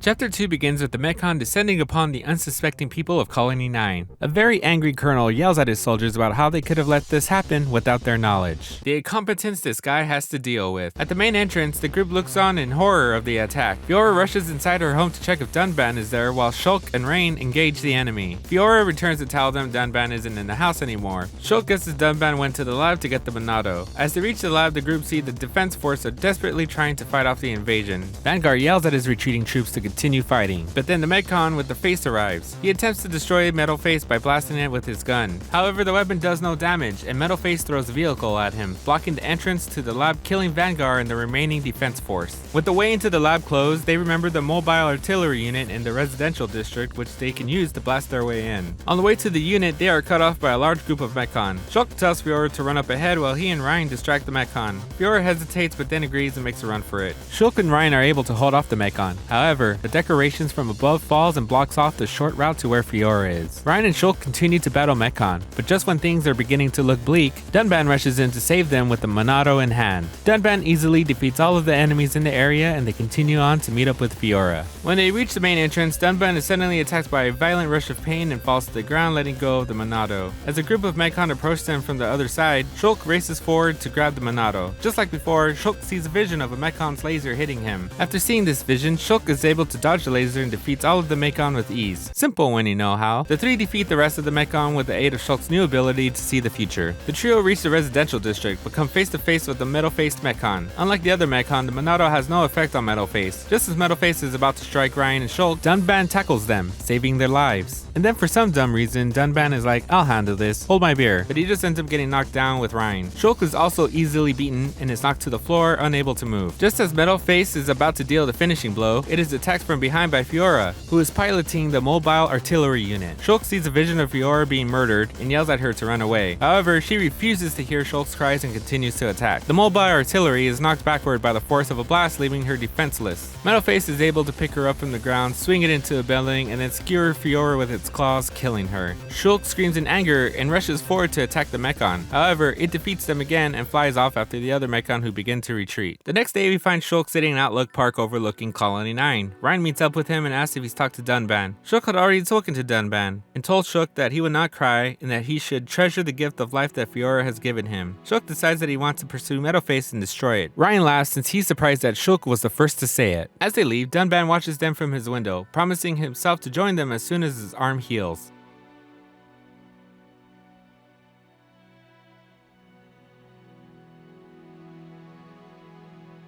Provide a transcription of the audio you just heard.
Chapter 2 begins with the Mechon descending upon the unsuspecting people of Colony 9. A very angry colonel yells at his soldiers about how they could have let this happen without their knowledge. The incompetence this guy has to deal with. At the main entrance, the group looks on in horror of the attack. Fiora rushes inside her home to check if Dunban is there while Shulk and Rain engage the enemy. Fiora returns to tell them Dunban isn't in the house anymore. Shulk guesses Dunban went to the lab to get the Monado. As they reach the lab, the group see the defense force are desperately trying to fight off the invasion. Vanguard yells at his retreating troops to continue fighting, but then the Mechon with the face arrives. He attempts to destroy Metal Face by blasting it with his gun. However, the weapon does no damage, and Metal Face throws a vehicle at him, blocking the entrance to the lab, killing Vanguard and the remaining defense force. With the way into the lab closed, they remember the mobile artillery unit in the residential district, which they can use to blast their way in. On the way to the unit, they are cut off by a large group of Mechon. Shulk tells Fiora to run up ahead while he and Ryan distract the Mechon. Fiora hesitates but then agrees and makes a run for it. Shulk and Ryan are able to hold off the Mechon. However, the decorations from above falls and blocks off the short route to where Fiora is. Ryan and Shulk continue to battle Mechon, but just when things are beginning to look bleak, Dunban rushes in to save them with the Monado in hand. Dunban easily defeats all of the enemies in the area and they continue on to meet up with Fiora. When they reach the main entrance, Dunban is suddenly attacked by a violent rush of pain and falls to the ground, letting go of the Monado. As a group of Mechon approach them from the other side, Shulk races forward to grab the Monado. Just like before, Shulk sees a vision of a Mechon's laser hitting him. After seeing this vision, Shulk is able to dodge the laser and defeats all of the Mechon with ease. Simple when you know how. The three defeat the rest of the Mechon with the aid of Shulk's new ability to see the future. The trio reach the residential district, but come face to face with the metal-faced Mechon. Unlike the other Mechon, the Monado has no effect on Metal Face. Just as Metal Face is about to strike Ryan and Shulk, Dunban tackles them, saving their lives. And then for some dumb reason, Dunban is like, I'll handle this, hold my beer, but he just ends up getting knocked down with Ryan. Shulk is also easily beaten and is knocked to the floor, unable to move. Just as Metal Face is about to deal the finishing blow, it is attacked from behind by Fiora, who is piloting the mobile artillery unit. Shulk sees a vision of Fiora being murdered and yells at her to run away. However, she refuses to hear Shulk's cries and continues to attack. The mobile artillery is knocked backward by the force of a blast, leaving her defenseless. Metal Face is able to pick her up from the ground, swing it into a building, and then skewer Fiora with its claws, killing her. Shulk screams in anger and rushes forward to attack the Mechon. However, it defeats them again and flies off after the other Mechon who begin to retreat. The next day, we find Shulk sitting in Outlook Park overlooking Colony 9. Ryan meets up with him and asks if he's talked to Dunban. Shulk had already spoken to Dunban and told Shulk that he would not cry and that he should treasure the gift of life that Fiora has given him. Shulk decides that he wants to pursue Metal Face and destroy it. Ryan laughs since he's surprised that Shulk was the first to say it. As they leave, Dunban watches them from his window, promising himself to join them as soon as his arm heals.